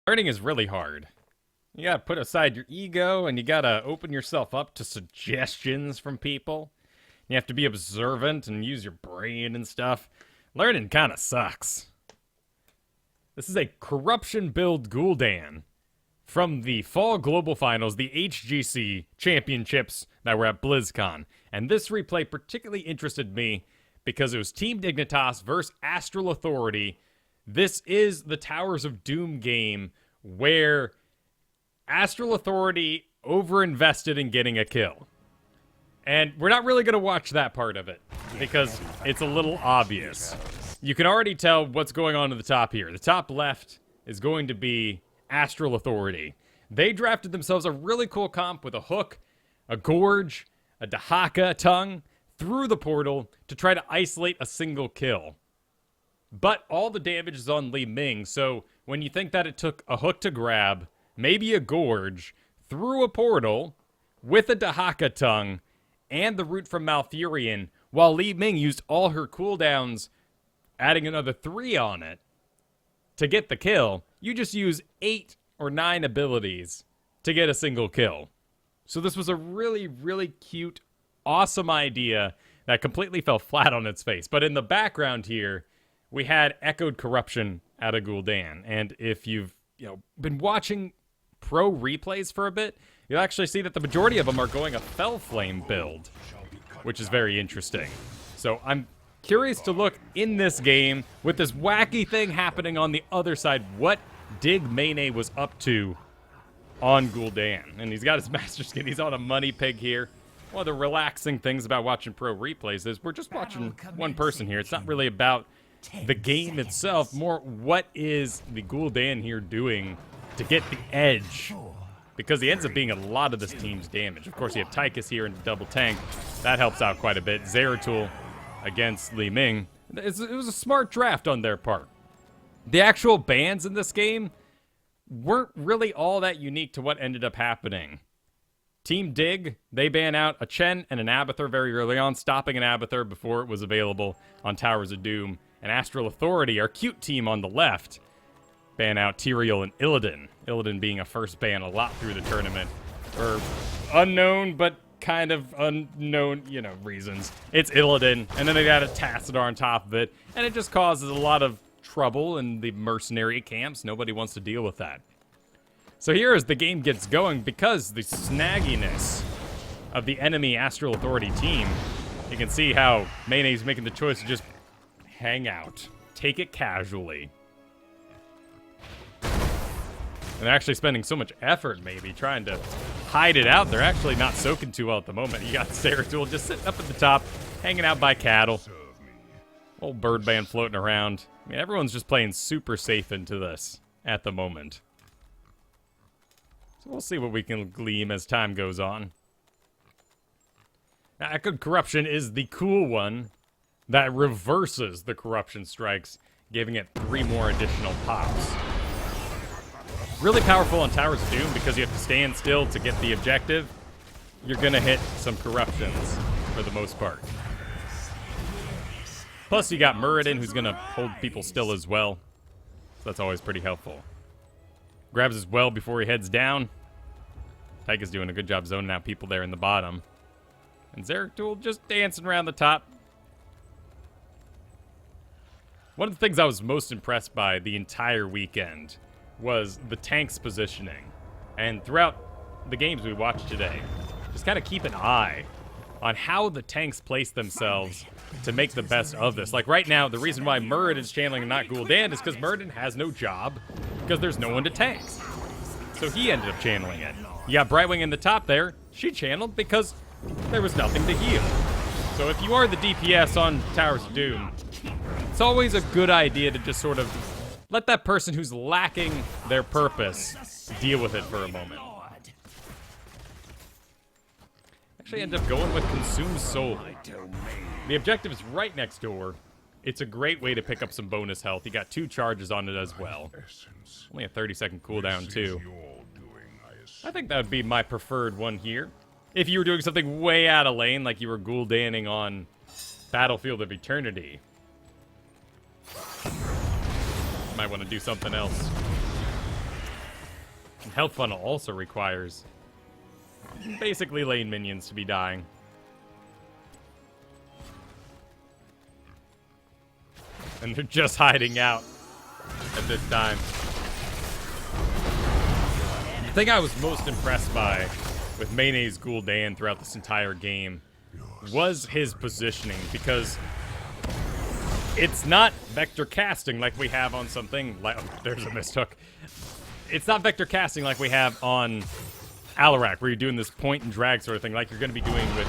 Learning is really hard. You gotta put aside your ego, and you gotta open yourself up to suggestions from people. You have to be observant and use your brain and stuff. Learning kind of sucks. This is a corruption build Gul'dan from the Fall Global Finals, the HGC Championships that were at BlizzCon. And this replay particularly interested me because it was Team Dignitas versus Astral Authority. This is the Towers of Doom game where Astral Authority overinvested in getting a kill. And we're not really going to watch that part of it because it's a little obvious. You can already tell what's going on at the top here. The top left is going to be Astral Authority. They drafted themselves a really cool comp with a hook, a gorge, a Dahaka tongue through the portal to try to isolate a single kill. But all the damage is on Li Ming, so when you think that it took a hook to grab, maybe a gorge, through a portal, with a Dahaka tongue, and the root from Malfurion, while Li Ming used all her cooldowns, adding another 3 on it, to get the kill, you just use 8 or 9 abilities to get a single kill. So this was a really, really cute, awesome idea that completely fell flat on its face. But in the background here, we had Echoed Corruption out of Gul'dan. And if you've been watching pro replays for a bit, you'll actually see that the majority of them are going a Fell Flame build, which is very interesting. So I'm curious to look in this game with this wacky thing happening on the other side, what Dig Mane was up to on Gul'dan. And he's got his master skin. He's on a money pig here. One of the relaxing things about watching pro replays is we're just watching one person here. It's not really about the game itself, more what is the Gul'dan here doing to get the edge, because he ends up being a lot of this team's damage. Of course, you have Tychus here in the double tank. That helps out quite a bit. Zeratul against Li Ming. It was a smart draft on their part. The actual bans in this game weren't really all that unique to what ended up happening. Team Dig, they ban out a Chen and an Abathur very early on, stopping an Abathur before it was available on Towers of Doom. And Astral Authority, our cute team on the left, ban out Tyrael and Illidan. Illidan being a first ban a lot through the tournament for unknown but kind of unknown, reasons. It's Illidan, and then they got a Tassadar on top of it, and it just causes a lot of trouble in the mercenary camps. Nobody wants to deal with that. So here as the game gets going, because the snagginess of the enemy Astral Authority team, you can see how Mane's making the choice to just hang out. Take it casually. And they're actually spending so much effort, maybe, trying to hide it out. They're actually not soaking too well at the moment. You got Zeratul just sitting up at the top, hanging out by cattle. Old bird band floating around. I mean, everyone's just playing super safe into this at the moment. So we'll see what we can glean as time goes on. Now, Echoed Corruption is the cool one that reverses the corruption strikes, giving it 3 more additional pops. Really powerful on Towers of Doom because you have to stand still to get the objective. You're gonna hit some corruptions for the most part. Plus you got Muradin, who's gonna hold people still as well. So that's always pretty helpful. Grabs his well before he heads down. Tyke doing a good job zoning out people there in the bottom. And Zeratul just dancing around the top. One of the things I was most impressed by the entire weekend was the tank's positioning. And throughout the games we watched today, just kind of keep an eye on how the tanks place themselves to make the best of this. Like right now, the reason why Muradin's channeling and not Gul'dan is because Muradin has no job because there's no one to tank. So he ended up channeling it. You got Brightwing in the top there. She channeled because there was nothing to heal. So if you are the DPS on Towers of Doom, it's always a good idea to just sort of let that person who's lacking their purpose deal with it for a moment. Actually end up going with Consume Soul. The objective is right next door. It's a great way to pick up some bonus health. You got 2 charges on it as well. Only a 30-second cooldown too. I think that would be my preferred one here. If you were doing something way out of lane, like you were Gul'daning on Battlefield of Eternity, might want to do something else. health funnel also requires basically lane minions to be dying. And they're just hiding out at this time. The thing I was most impressed by with Mayonnaise Gul'dan throughout this entire game was his positioning, because it's not vector casting like we have on something like... Oh, there's a missed hook. It's not vector casting like we have on Alarak, where you're doing this point and drag sort of thing like you're going to be doing with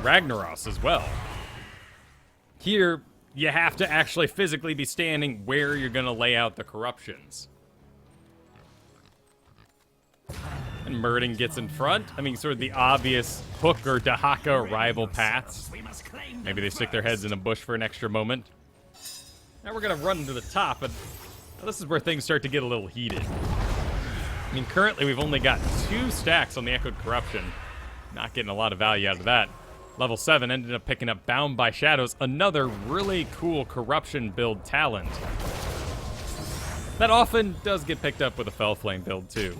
Ragnaros as well. Here, you have to actually physically be standing where you're going to lay out the corruptions. And Murden gets in front. I mean, sort of the obvious Hook or Dahaka rival paths. Maybe they stick their heads in a bush for an extra moment. Now we're going to run to the top, but this is where things start to get a little heated. I mean, currently we've only got 2 stacks on the Echoed Corruption. Not getting a lot of value out of that. Level 7 ended up picking up Bound by Shadows, another really cool corruption build talent. That often does get picked up with a Fell Flame build, too.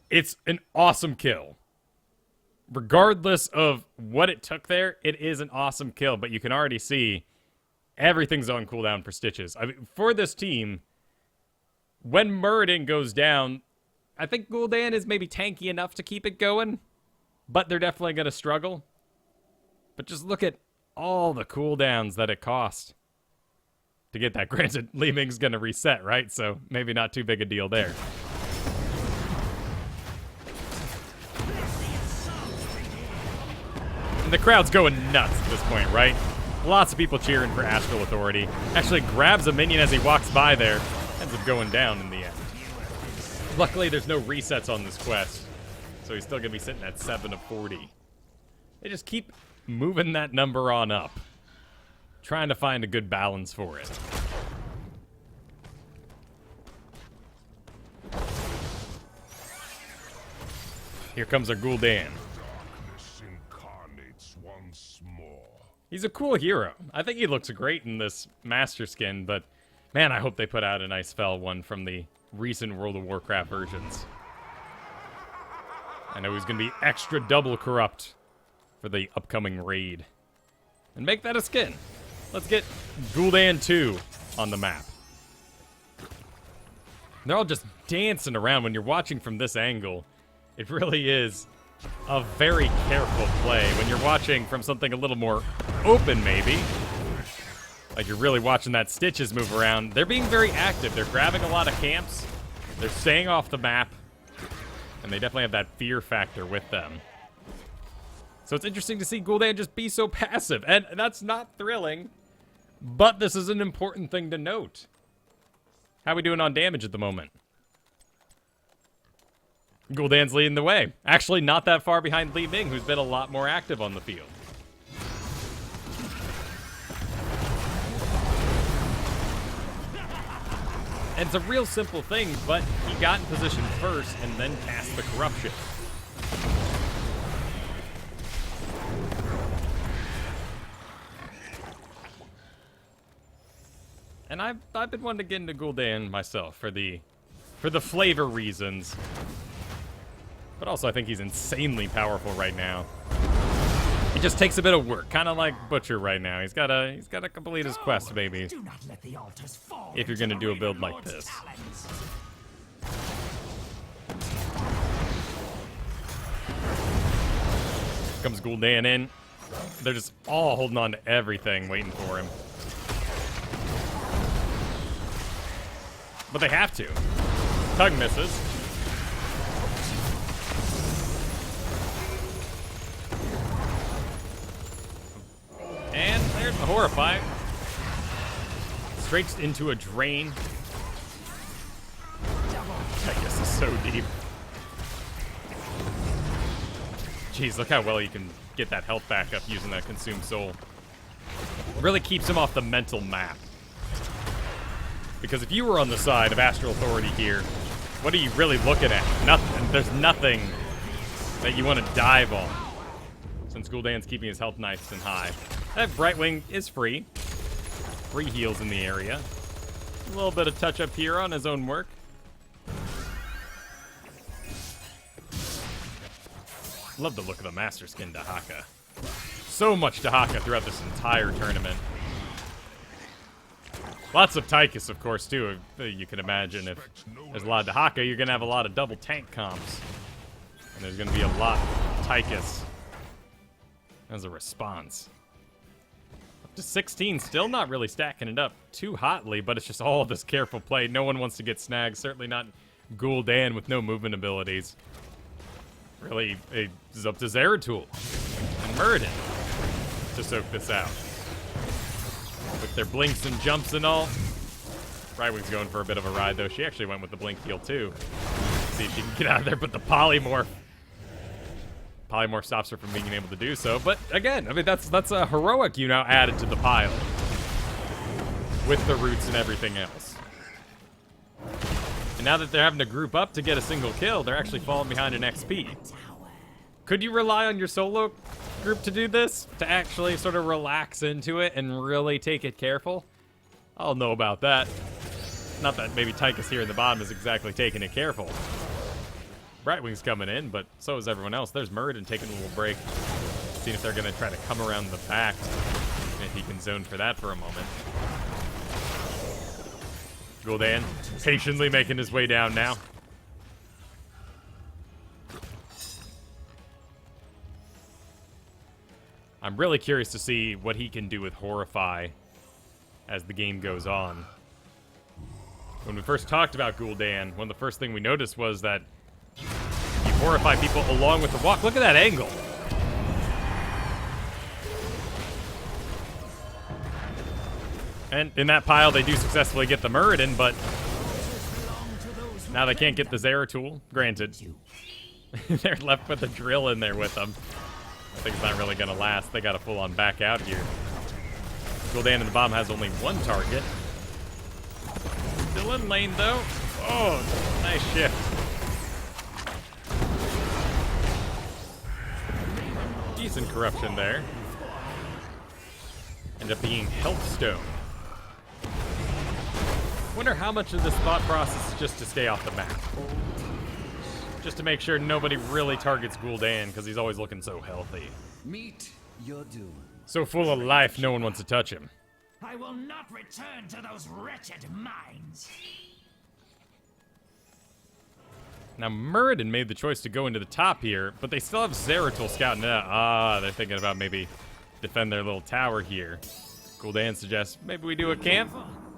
It's an awesome kill. Regardless of what it took there, it is an awesome kill, but you can already see everything's on cooldown for Stitches. I mean, for this team, when Muradin goes down, I think Gul'dan is maybe tanky enough to keep it going, but they're definitely going to struggle. But just look at all the cooldowns that it cost to get that. Granted, Li Ming's going to reset, right? So maybe not too big a deal there. And the crowd's going nuts at this point, right? Lots of people cheering for Astral Authority. Actually grabs a minion as he walks by there. Ends up going down in the end. Luckily, there's no resets on this quest, so he's still going to be sitting at 7 of 40. They just keep moving that number on up, trying to find a good balance for it. Here comes our Gul'dan. He's a cool hero. I think he looks great in this Master Skin, but man, I hope they put out a nice Fel one from the recent World of Warcraft versions. I know he's going to be extra double corrupt for the upcoming raid. And make that a skin. Let's get Gul'dan 2 on the map. They're all just dancing around. When you're watching from this angle, it really is a very careful play. When you're watching from something a little more open, maybe, like you're really watching that Stitches move around, they're being very active. They're grabbing a lot of camps. They're staying off the map. And they definitely have that fear factor with them. So it's interesting to see Gul'dan just be so passive. And that's not thrilling. But this is an important thing to note. How are we doing on damage at the moment? Gul'dan's leading the way. Actually, not that far behind Li Ming, who's been a lot more active on the field. And it's a real simple thing, but he got in position first and then cast the corruption. And I've been wanting to get into Gul'dan myself for the flavor reasons. But also I think he's insanely powerful right now. It just takes a bit of work, kind of like Butcher right now. He's gotta complete his quest, baby. If you're gonna do a build like this. Comes Gul'dan in. They're just all holding on to everything, waiting for him. But they have to. Tug misses. And there's the Horrify. Straight into a drain. I guess it's so deep. Jeez, look how well you can get that health back up using that Consumed Soul. Really keeps him off the mental map. Because if you were on the side of Astral Authority here, what are you really looking at? Nothing. There's nothing that you want to dive on. Since Gul'dan's keeping his health nice and high. That Brightwing is free. Free heals in the area. A little bit of touch up here on his own work. Love the look of the Master Skin Dahaka. So much Dahaka throughout this entire tournament. Lots of Tychus, of course, too. You can imagine if there's a lot of Dahaka, you're going to have a lot of double tank comps. And there's going to be a lot of Tychus as a response. Up to 16, still not really stacking it up too hotly, but it's just all this careful play. No one wants to get snagged, certainly not Gul'dan with no movement abilities. Really, it's up to Zeratul and Muradin to soak this out. With their blinks and jumps and all. Brightwing's going for a bit of a ride, though. She actually went with the blink heal, too. See if she can get out of there, but the polymorph stops her from being able to do so. But again, I mean, that's a heroic you now added to the pile. With the roots and everything else. And now that they're having to group up to get a single kill, they're actually falling behind in XP. Could you rely on your solo group to do this? To actually sort of relax into it and really take it careful? I don't know about that. Not that maybe Tychus here in the bottom is exactly taking it careful. Brightwing's coming in, but so is everyone else. There's Muradin taking a little break. Seeing if they're going to try to come around the back. If he can zone for that for a moment. Gul'dan patiently making his way down now. I'm really curious to see what he can do with Horrify as the game goes on. When we first talked about Gul'dan, one of the first things we noticed was that you horrify people along with the walk. Look at that angle. And in that pile, they do successfully get the Muradin, but now they can't get the Zeratul. Granted. They're left with a drill in there with them. I think it's not really going to last. They got to full on back out here. Gul'dan in the bottom has only one target. Still in lane, though. Oh, nice shift. Decent corruption there. End up being Health Stone. Wonder how much of this thought process is just to stay off the map. Just to make sure nobody really targets Gul'dan, because he's always looking so healthy. Meet your doom. So full of life, no one wants to touch him. I will not return to those wretched mines. Now, Muradin made the choice to go into the top here, but they still have Zeratul scouting it out. They're thinking about maybe defend their little tower here. Gul'dan suggests maybe we do a camp.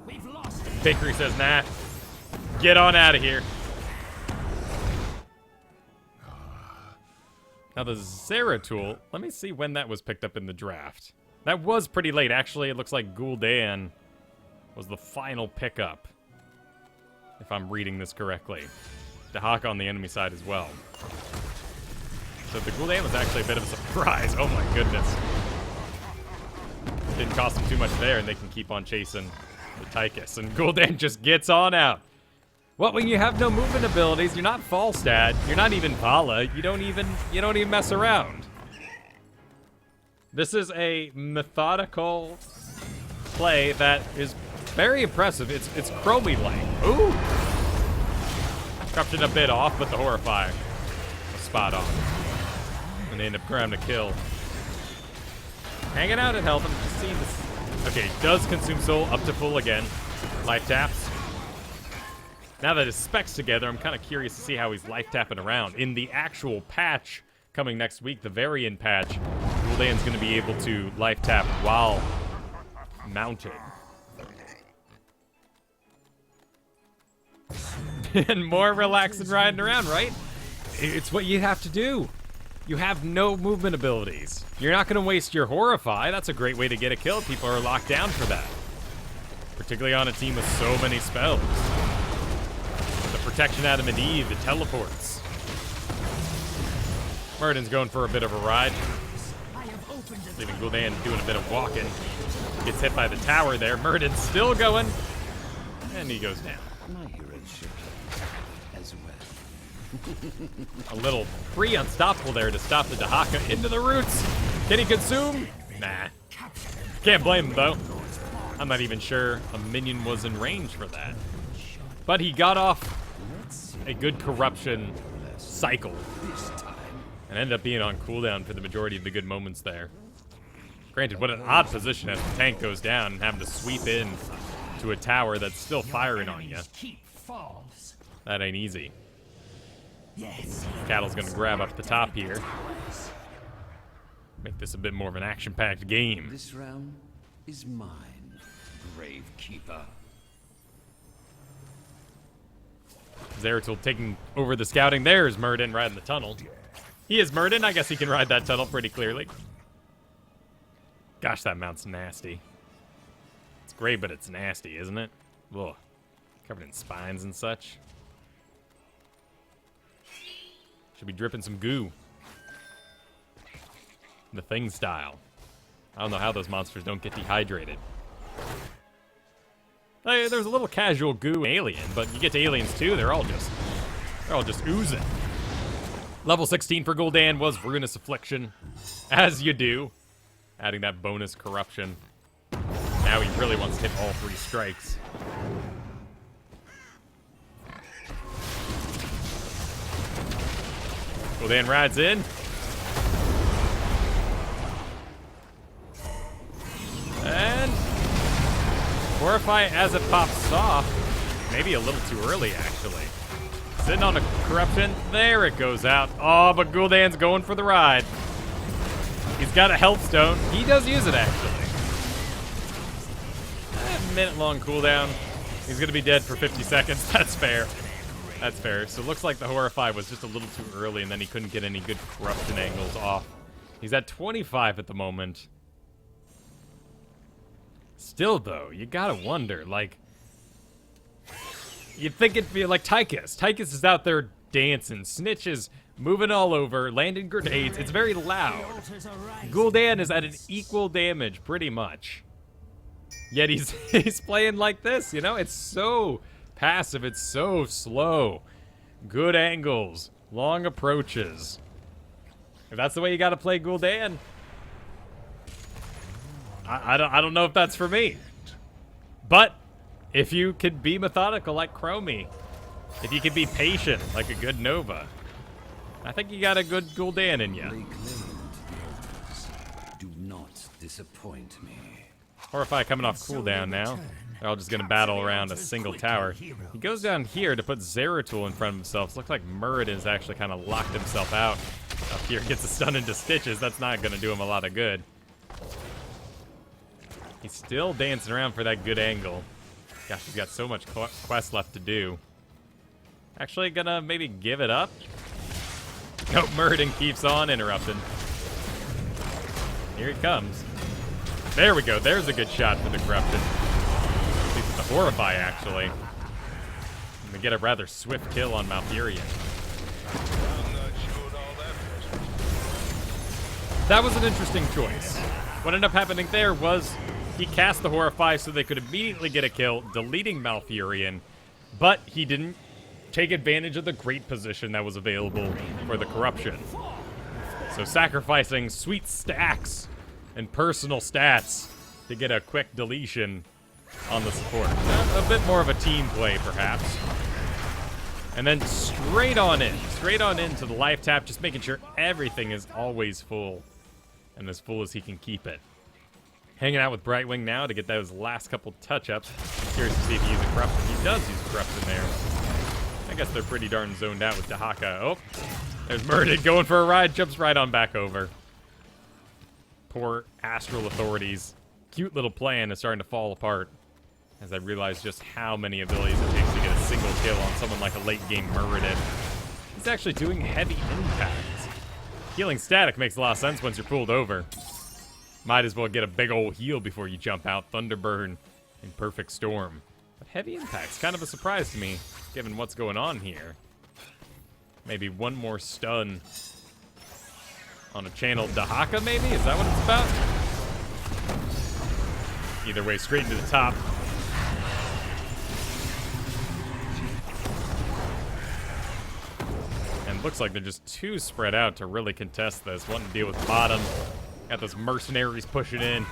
We've lost. Bakery says, nah. Get on out of here. Now the Zeratul, let me see when that was picked up in the draft. That was pretty late. Actually, it looks like Gul'dan was the final pickup, if I'm reading this correctly. Dahaka on the enemy side as well. So the Gul'dan was actually a bit of a surprise. Oh my goodness. Didn't cost them too much there, and they can keep on chasing the Tychus. And Gul'dan just gets on out. Well, when you have no movement abilities, you're not Falstad, you're not even Vala, you don't even mess around. This is a methodical play that is very impressive. It's Chromie-like. Ooh! Corruption a bit off, but the Horrify was spot on. And they end up grabbing a kill. Hanging out at health, I'm just seeing this. Okay, does consume soul up to full again. Life taps. Now that his specs together, I'm kind of curious to see how he's life tapping around. In the actual patch coming next week, the variant patch, Gul'dan's going to be able to life tap while mounted. And more relaxed and riding around, right? It's what you have to do. You have no movement abilities. You're not going to waste your Horrify. That's a great way to get a kill. People are locked down for that. Particularly on a team with so many spells. The protection out of Medivh, the teleports. Muradin's going for a bit of a ride. Leaving Gul'dan doing a bit of walking. Gets hit by the tower there. Muradin's still going. And he goes down. My hero should as well. A little pre-unstoppable there to stop the Dahaka into the roots. Can he consume? Nah. Can't blame him, though. I'm not even sure a minion was in range for that. But he got off a good corruption cycle and ended up being on cooldown for the majority of the good moments there. Granted, what an odd position as the tank goes down and having to sweep in to a tower that's still firing on you. That ain't easy. Cattle's gonna grab up the top here. Make this a bit more of an action-packed game. This round is mine, Grave Keeper. Zeratul taking over the scouting. There's Murden riding the tunnel. He is Murden. I guess he can ride that tunnel pretty clearly. Gosh, that mount's nasty. It's great, but it's nasty, isn't it? Ugh. Covered in spines and such. Should be dripping some goo. The Thing style. I don't know how those monsters don't get dehydrated. Hey, there's a little casual goo in Alien, but you get to Aliens too, they're all just oozing. Level 16 for Gul'dan was Ruinous Affliction, as you do. Adding that bonus corruption. Now he really wants to hit all 3 strikes. Gul'dan rides in. And Horrify as it pops off. Maybe a little too early, actually. Sitting on a corruption. There it goes out. Oh, but Gul'dan's going for the ride. He's got a health stone. He does use it, actually. A minute-long cooldown. He's going to be dead for 50 seconds. That's fair. That's fair. So it looks like the Horrify was just a little too early, and then he couldn't get any good corruption angles off. He's at 25 at the moment. Still, though, you gotta wonder, like... You'd think it'd be like Tychus. Tychus is out there dancing. Snitch is moving all over, landing grenades. It's very loud. Gul'dan is at an equal damage, pretty much. Yet he's playing like this, you know? It's so passive. It's so slow. Good angles. Long approaches. If that's the way you gotta play Gul'dan, I don't know if that's for me. But if you could be methodical like Chromie, if you could be patient like a good Nova, I think you got a good Gul'dan in you. Do not disappoint me. Horrify coming off cooldown now. They're all just gonna battle around a single tower. He goes down here to put Zeratul in front of himself. Looks like Muradin's actually kind of locked himself out. Up here, gets a stun into Stitches. That's not gonna do him a lot of good. He's still dancing around for that good angle. Gosh, he's got so much quest left to do. Actually gonna maybe give it up? Nope, Muradin keeps on interrupting. Here he comes. There we go. There's a good shot for the corruption. At least the Horrify, actually. I'm gonna get a rather swift kill on Malfurion. That was an interesting choice. What ended up happening there was he cast the Horrify so they could immediately get a kill, deleting Malfurion, but he didn't take advantage of the great position that was available for the corruption. So sacrificing sweet stacks and personal stats to get a quick deletion on the support. A bit more of a team play, perhaps. And then straight on into the life tap, just making sure everything is always full and as full as he can keep it. Hanging out with Brightwing now to get those last couple touch-ups. Curious to see if he uses corruption. He does use corruption there. I guess they're pretty darn zoned out with Dahaka. Oh, there's Murden going for a ride, jumps right on back over. Poor Astral Authorities. Cute little plan is starting to fall apart as I realize just how many abilities it takes to get a single kill on someone like a late-game Muradin. He's actually doing heavy impacts. Healing static makes a lot of sense once you're pulled over. Might as well get a big old heal before you jump out. Thunderburn and Perfect Storm. But heavy impact's kind of a surprise to me, given what's going on here. Maybe one more stun on a channeled Dahaka, maybe? Is that what it's about? Either way, straight into the top. And looks like they're just too spread out to really contest this. Wanting to deal with bottom. Got those mercenaries pushing in.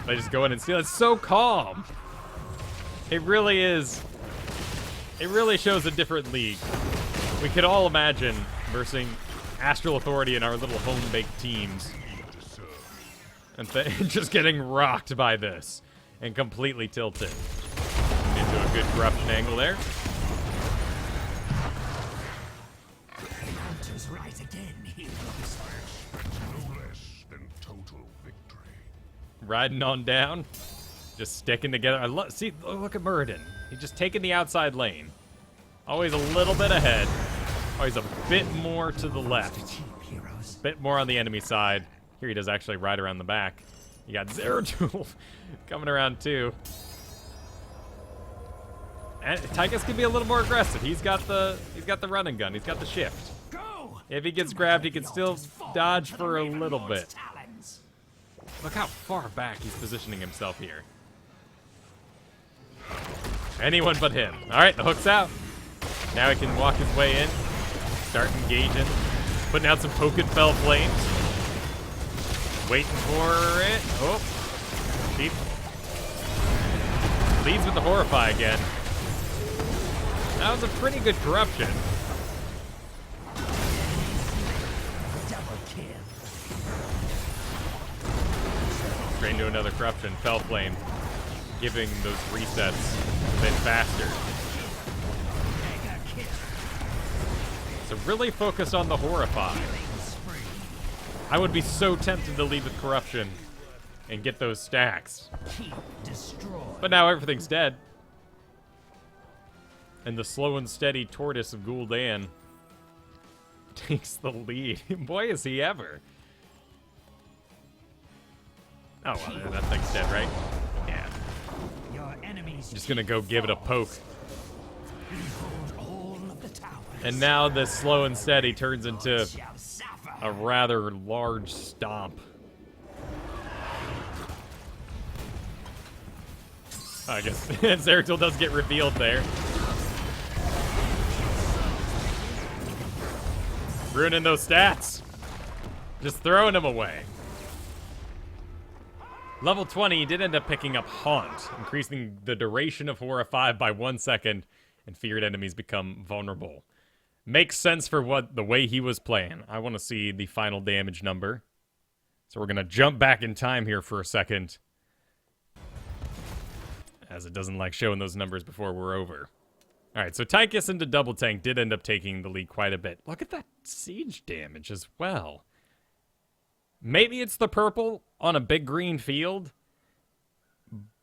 They just go in and steal. It's so calm. It really is. It really shows a different league. We could all imagine versing Astral Authority in our little home-baked teams. And just getting rocked by this. And completely tilted. Into a good corruption angle there. Hunter's right again, heroes. No less than total victory. Riding on down. Just sticking together. See, look at Muradin. He's just taking the outside lane. Always a little bit ahead. Always a bit more to the left. Bit more on the enemy side. Here he does actually ride around the back. You got Zeratul coming around too. And Tychus can be a little more aggressive. He's got the run and gun. He's got the shift. If he gets grabbed, he can still dodge for a little bit. Look how far back he's positioning himself here. Anyone but him. All right, the hook's out. Now he can walk his way in, start engaging, putting out some poke and fell flames. Waiting for it. Oh, deep. Leads with the Horrify again. That was a pretty good corruption. Straight into another corruption. Fell flame, giving those resets a bit faster. So really focused on the Horrify. I would be so tempted to lead with corruption and get those stacks. But now everything's dead. And the slow and steady tortoise of Gul'dan takes the lead. Boy, is he ever. Oh, well, that thing's dead, right? Yeah. Just gonna go give it a poke. And now this slow and steady turns into a rather large stomp. I guess Zeratul does get revealed there. Ruining those stats. Just throwing them away. Level 20 did end up picking up Haunt, increasing the duration of Horrify by 1 second, and feared enemies become vulnerable. Makes sense for what the way he was playing. I want to see the final damage number. So we're going to jump back in time here for a second, as it doesn't like showing those numbers before we're over. All right, so Tychus into Double Tank did end up taking the lead quite a bit. Look at that siege damage as well. Maybe it's the purple on a big green field,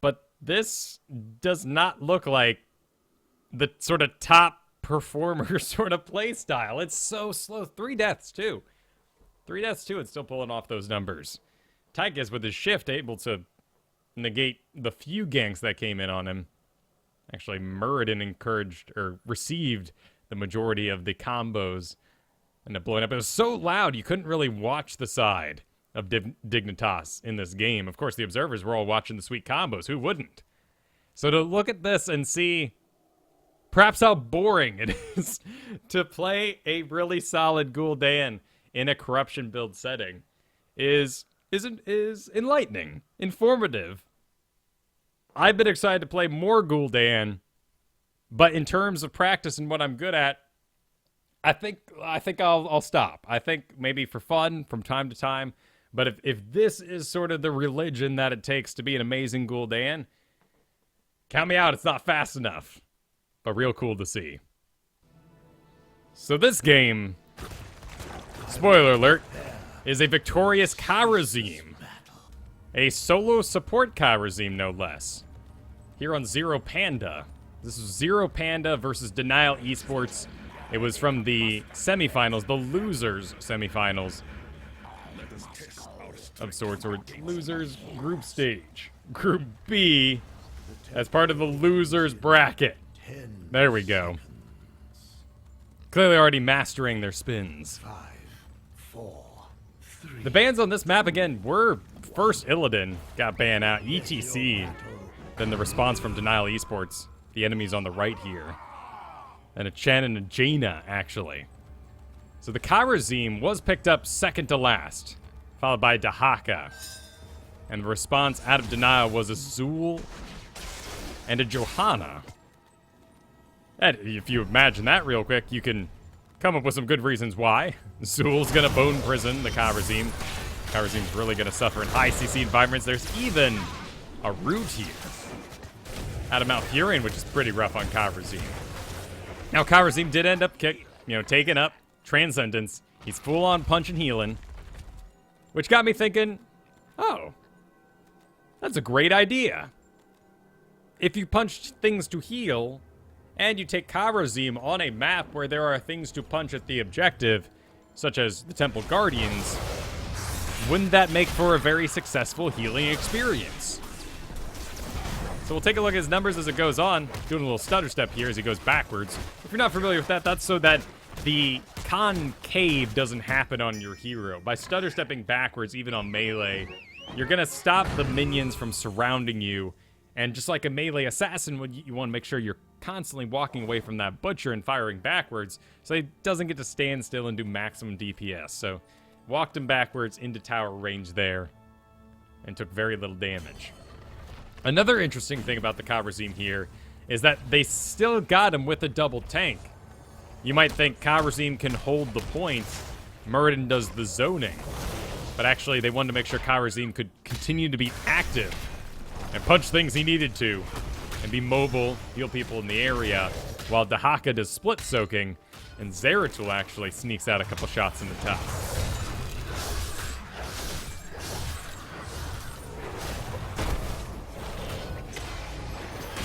but this does not look like the sort of top performer sort of play style. It's so slow. 3 deaths too. 3 deaths too, and still pulling off those numbers. Tychus with his shift able to negate the few ganks that came in on him. Actually, Muradin encouraged or received the majority of the combos and blowing up. It was so loud you couldn't really watch the side of Dignitas in this game. Of course, the observers were all watching the sweet combos. Who wouldn't? So to look at this and see perhaps how boring it is to play a really solid Gul'dan in a corruption build setting is enlightening, informative. I've been excited to play more Gul'dan, but in terms of practice and what I'm good at, I think I'll stop. I think maybe for fun from time to time, but if this is sort of the religion that it takes to be an amazing Gul'dan, count me out. It's not fast enough, but real cool to see. So this game, spoiler alert, is a victorious Kharazim. A solo support Kharazim, no less. Here on Zero Panda. This is Zero Panda versus Denial Esports. It was from the semifinals, the losers semifinals of sorts, or losers group stage. Group B, as part of the losers bracket. There we go. Clearly already mastering their spins. 5, 4, 3. The bans on this map, again, were first Illidan got banned out, ETC, then the response from Denial Esports. The enemies on the right here. And a Chen and a Jaina, actually. So the Kharazim was picked up second to last, followed by Dahaka. And the response out of denial was a Zool and a Johanna. And if you imagine that real quick, you can come up with some good reasons why. Zool's gonna bone prison the Kharazim. Kharazim's really gonna suffer in high CC environments. There's even a root here out of Malfurion, which is pretty rough on Kharazim. Now, Kharazim did end up taking up Transcendence. He's full on punch and healing, which got me thinking, oh, that's a great idea. If you punch things to heal, and you take Kharazim on a map where there are things to punch at the objective, such as the Temple Guardians, wouldn't that make for a very successful healing experience? So we'll take a look at his numbers as it goes on, doing a little stutter step here as he goes backwards. If you're not familiar with that, that's so that the concave doesn't happen on your hero. By stutter stepping backwards, even on melee, you're gonna stop the minions from surrounding you. And just like a melee assassin, you want to make sure you're constantly walking away from that butcher and firing backwards, so he doesn't get to stand still and do maximum DPS. So walked him backwards into tower range there, and took very little damage. Another interesting thing about the Kharazim here is that they still got him with a double tank. You might think Kharazim can hold the point, Muradin does the zoning. But actually, they wanted to make sure Kharazim could continue to be active and punch things he needed to, and be mobile, heal people in the area, while Dahaka does split soaking, and Zeratul actually sneaks out a couple shots in the top.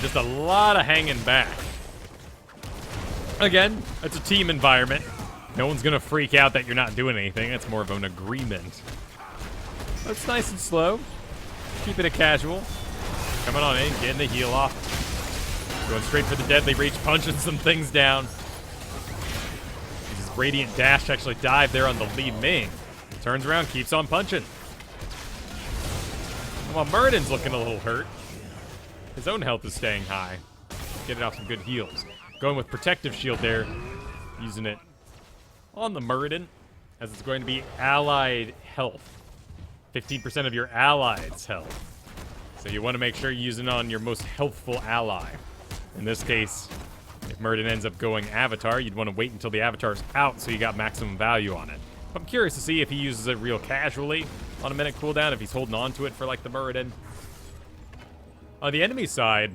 Just a lot of hanging back. Again, it's a team environment. No one's gonna freak out that you're not doing anything. It's more of an agreement. It's nice and slow. Keeping it casual. Coming on in, getting the heal off. Going straight for the deadly reach, punching some things down. Uses Radiant Dash to actually dive there on the lead Ming. Turns around, keeps on punching. While Muradin's looking a little hurt. His own health is staying high. Getting off some good heals. Going with Protective Shield there. Using it on the Muradin, as it's going to be allied health. 15% of your allies' health. So you want to make sure you're using it on your most healthful ally. In this case, if Muradin ends up going Avatar, you'd want to wait until the Avatar's out so you got maximum value on it. I'm curious to see if he uses it real casually on a minute cooldown, if he's holding on to it for like the Muradin. On the enemy side,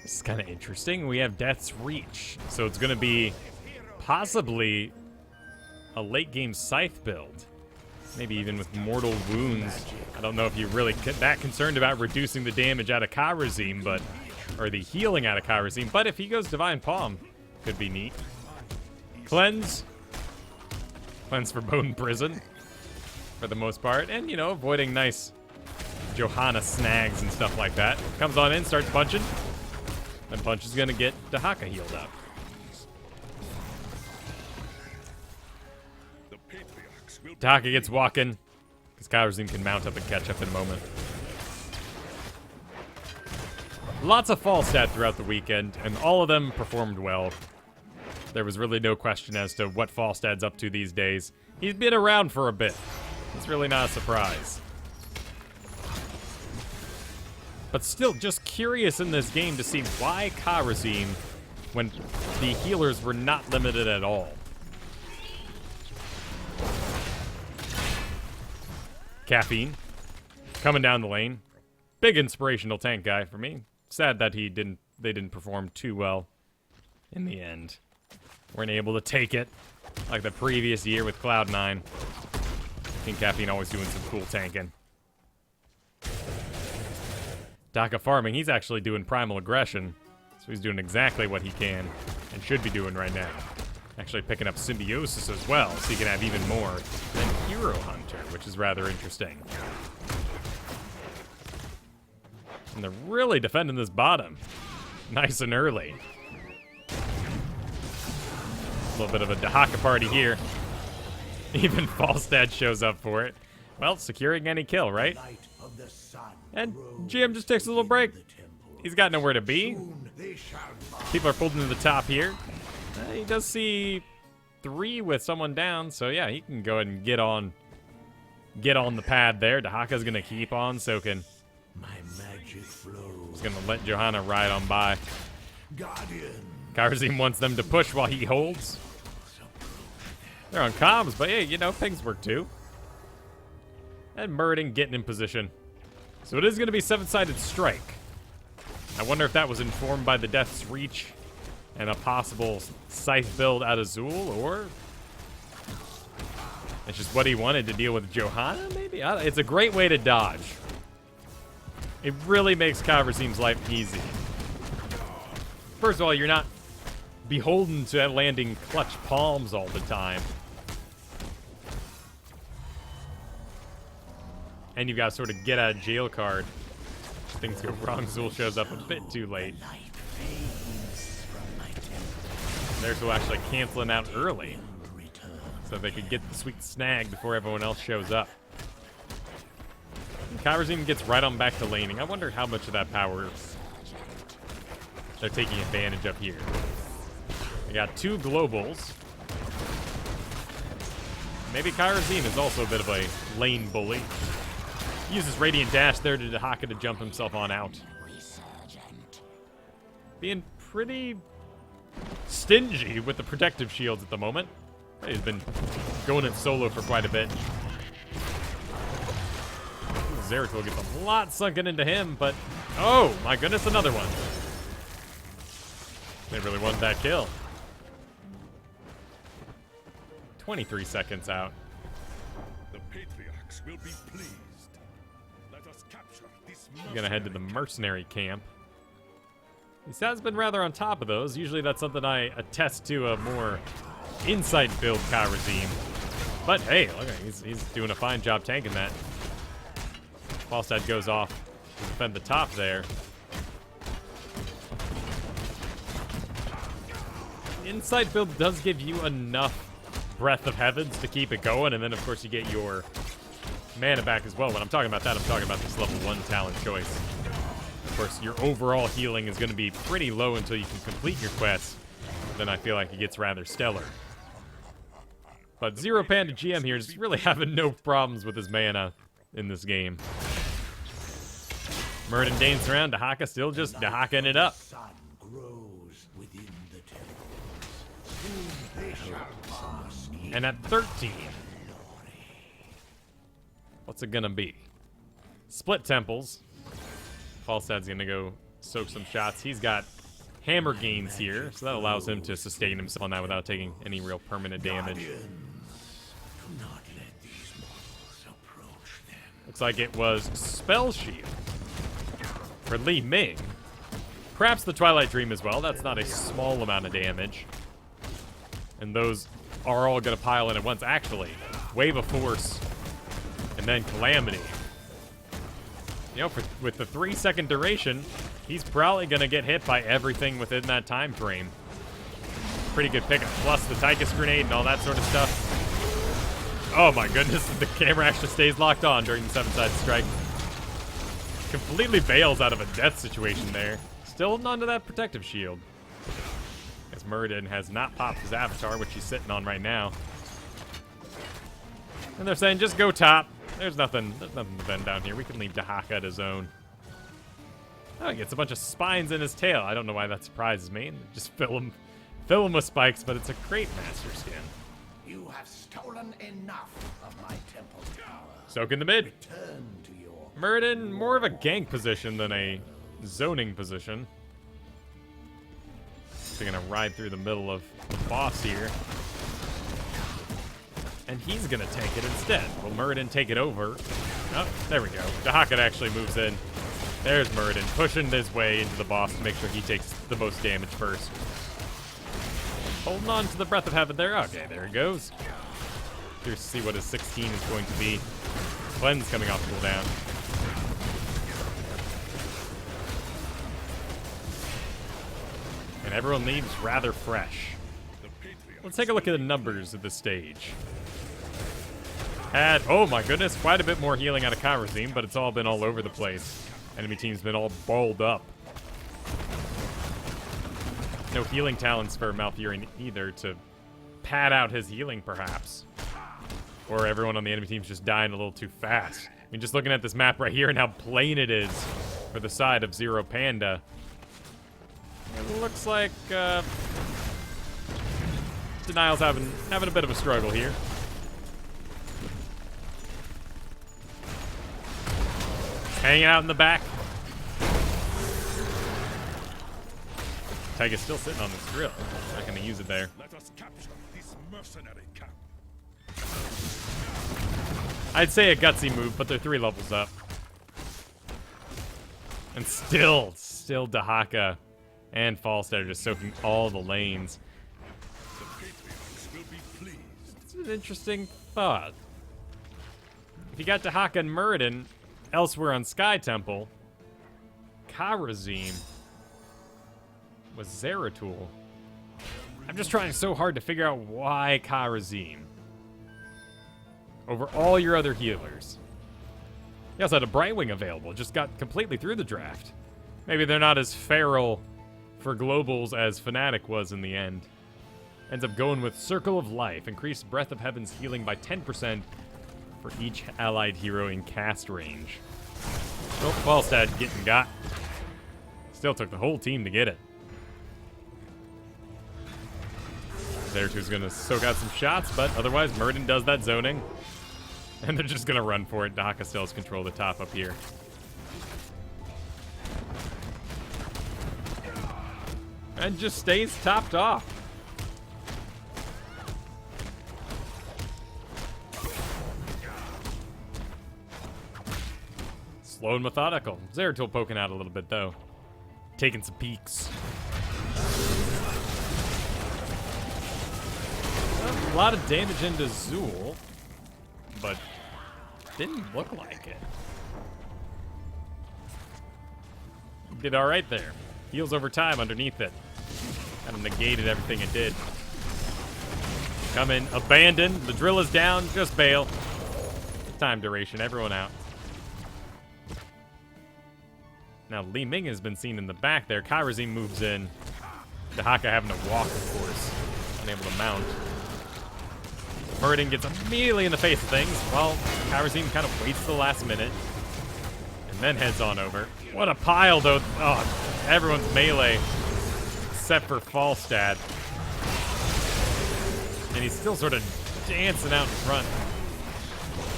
this is kind of interesting. We have Death's Reach. So it's going to be possibly a late game Scythe build. Maybe even with Mortal Wounds. I don't know if you're really that concerned about reducing the damage out of Kharazim, but or the healing out of Kharazim. But if he goes Divine Palm, could be neat. Cleanse. Cleanse for Bone Prison, for the most part. And, you know, avoiding nice Johanna snags and stuff like that. Comes on in, starts punching. And Punch is going to get Dahaka healed up. Dahaka gets walking, because Kharazim can mount up and catch up in a moment. Lots of fall stat throughout the weekend, and all of them performed well. There was really no question as to what Falstad's up to these days. He's been around for a bit. It's really not a surprise. But still, just curious in this game to see why Kharazim, when the healers were not limited at all. Caffeine, coming down the lane. Big inspirational tank guy for me. Sad that they didn't perform too well in the end. Weren't able to take it like the previous year with Cloud9. I think Caffeine always doing some cool tanking. Dahaka farming, he's actually doing primal aggression. So he's doing exactly what he can and should be doing right now. Actually picking up Symbiosis as well, so he can have even more than Hero Hunter, which is rather interesting. And they're really defending this bottom. Nice and early. A little bit of a Dahaka party here. Even Falstad shows up for it. Well, securing any kill, right? And GM just takes a little break. He's got nowhere to be. People are pulled into the top here. He does see 3 with someone down, so yeah, he can go ahead and get on get on the pad there. Dahaka's going to keep on soaking. My magic flows. He's going to let Johanna ride on by. Guardian. Karazim wants them to push while he holds. They're on comms, but hey, you know, pings work too. And Muradin getting in position. So it is going to be 7-sided strike. I wonder if that was informed by the Death's Reach and a possible Scythe build out of Zool, or it's just what he wanted to deal with Johanna, maybe? It's a great way to dodge. It really makes Karazim's life easy. First of all, you're not beholden to landing clutch palms all the time. And you've got to sort of get out of jail card. Things go wrong. Zool shows up a bit too late. There's Zool actually canceling out early, so they could get the sweet snag before everyone else shows up. And Karazim gets right on back to laning. I wonder how much of that power they're taking advantage of here. We got 2 globals. Maybe Karazim is also a bit of a lane bully. Uses Radiant Dash there to Dahaka to jump himself on out. Being pretty stingy with the protective shields at the moment. He's been going in solo for quite a bit. Zeratul gets a lot sunken into him, but oh my goodness, another one. They really want that kill. 23 seconds out. The patriarchs will be pleased. Let us capture this. We're gonna head to the mercenary camp. He has been rather on top of those. Usually that's something I attest to a more insight build Karazim. But hey, look, he's doing a fine job tanking that. Falstad goes off to defend the top there. Insight build does give you enough Breath of Heavens to keep it going, and then of course you get your mana back as well. When I'm talking about that, I'm talking about this level 1 talent choice. Of course, your overall healing is going to be pretty low until you can complete your quest. Then I feel like it gets rather stellar. But Zero Panda GM here is really having no problems with his mana in this game. Muradin dancing around, Dahaka still just Dahaka-ing it up. Sun grows within the temples. They shall pass. And at 13, what's it gonna be? Split temples. Falstad's gonna go soak some shots. He's got hammer gains here, so that allows him to sustain himself on that without taking any real permanent damage. Do not let these mortals approach them. Looks like it was Spell Shield for Li Ming. Perhaps the Twilight Dream as well. That's not a small amount of damage. And those are all going to pile in at once. Actually, Wave of Force and then Calamity. You know, with the 3-second duration, he's probably going to get hit by everything within that time frame. Pretty good pickup. Plus the Tychus Grenade and all that sort of stuff. Oh my goodness, the camera actually stays locked on during the 7-sided strike. Completely bails out of a death situation there. Still holding on to that protective shield. As Muradin has not popped his avatar, which he's sitting on right now. And they're saying, just go top. There's nothing to defend down here. We can leave Dahaka at his own. Oh, he gets a bunch of spines in his tail. I don't know why that surprises me. Just fill him with spikes, but it's a great master skin. You have stolen enough of my temple's power. Soak in the mid. Return to your Muradin, more of a gank position than a zoning position. So gonna ride through the middle of the boss here. And he's gonna tank it instead. Will Muradin take it over? Oh, there we go. Dahaka actually moves in. There's Muradin pushing his way into the boss to make sure he takes the most damage first. Holding on to the Breath of Heaven there. Okay, there he goes. Curious to see what his 16 is going to be. Cleanse coming off cooldown. And everyone leaves rather fresh. Let's take a look at the numbers at this stage. Had, oh my goodness, quite a bit more healing out of Karazim, but it's all been all over the place. Enemy team's been all balled up. No healing talents for Malfurion either to pad out his healing, perhaps. Or everyone on the enemy team's just dying a little too fast. I mean, just looking at this map right here and how plain it is for the side of Zero Panda. It looks like Denial's having a bit of a struggle here. Hanging out in the back. Tiger's still sitting on this drill. Not gonna use it there. Let us capture this mercenary camp. I'd say a gutsy move, but they're 3 levels up. And still Dahaka and Falstad are just soaking all the lanes. The patriarchs will be pleased. It's an interesting thought. If you got Dahaka and Muradin elsewhere on Sky Temple, Kharazim was Zeratul. I'm just trying so hard to figure out why Kharazim over all your other healers. You also had a Brightwing available, just got completely through the draft. Maybe they're not as feral for globals as Fnatic was in the end. Ends up going with Circle of Life, increased Breath of Heaven's healing by 10% for each allied hero in cast range. Oh, Falstad getting got. Still took the whole team to get it. Zeratu's gonna soak out some shots, but otherwise Muradin does that zoning. And they're just gonna run for it. Dahaka still has control of the top up here. And just stays topped off. Slow and methodical. Zeratul poking out a little bit though. Taking some peeks. A lot of damage into Zool, but didn't look like it. Did all right there. Heals over time underneath it. Kind of negated everything it did. Come in, abandon. The drill is down. Just bail. Time duration. Everyone out. Now Li Ming has been seen in the back there. Kharazim moves in. Dahaka having to walk, of course. Unable to mount. Muradin gets immediately in the face of things, while Kharazim kind of waits the last minute. And then heads on over. What a pile, though. Oh, everyone's melee, except for Falstad. And he's still sort of dancing out in front.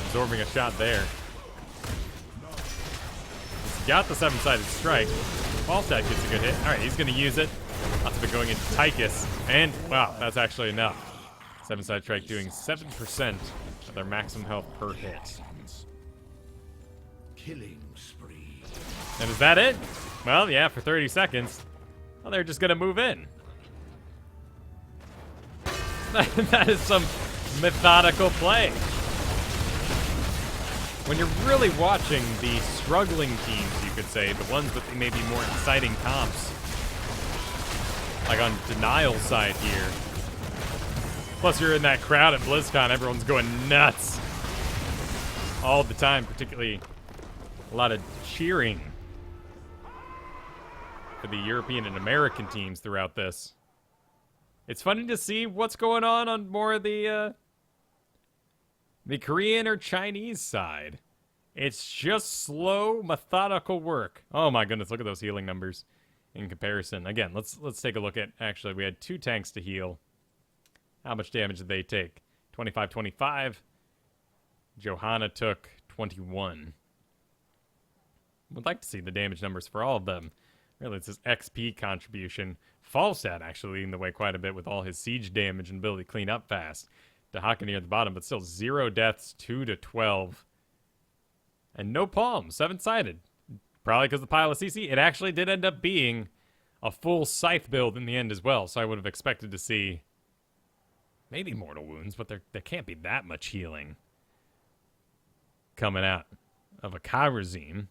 Absorbing a shot there. He's got the 7-sided strike. Falstad gets a good hit. All right, he's going to use it. Lots of it going into Tychus. And, wow, that's actually enough. 7-sided strike doing 7% of their maximum health per hit. Killing spree. And is that it? Well, yeah, for 30 seconds. Well, they're just gonna move in. That is some methodical play. When you're really watching the struggling teams, you could say, the ones with maybe more exciting comps, like on Denial's side here. Plus, you're in that crowd at BlizzCon. Everyone's going nuts all the time, particularly a lot of cheering for the European and American teams throughout this. It's funny to see what's going on more of the Korean or Chinese side. It's just slow, methodical work. Oh my goodness, look at those healing numbers in comparison. Again, let's take a look at, actually, we had 2 tanks to heal. How much damage did they take? 25. Johanna took 21. Would like to see the damage numbers for all of them. Really, it's his XP contribution. Falstad actually leading the way quite a bit with all his siege damage and ability to clean up fast. Dahaka near the bottom, but still 0 deaths, 2 to 12. And no palm, 7-sided. Probably because the pile of CC. It actually did end up being a full scythe build in the end as well, so I would have expected to see maybe mortal wounds, but there can't be that much healing coming out of a Kharazim.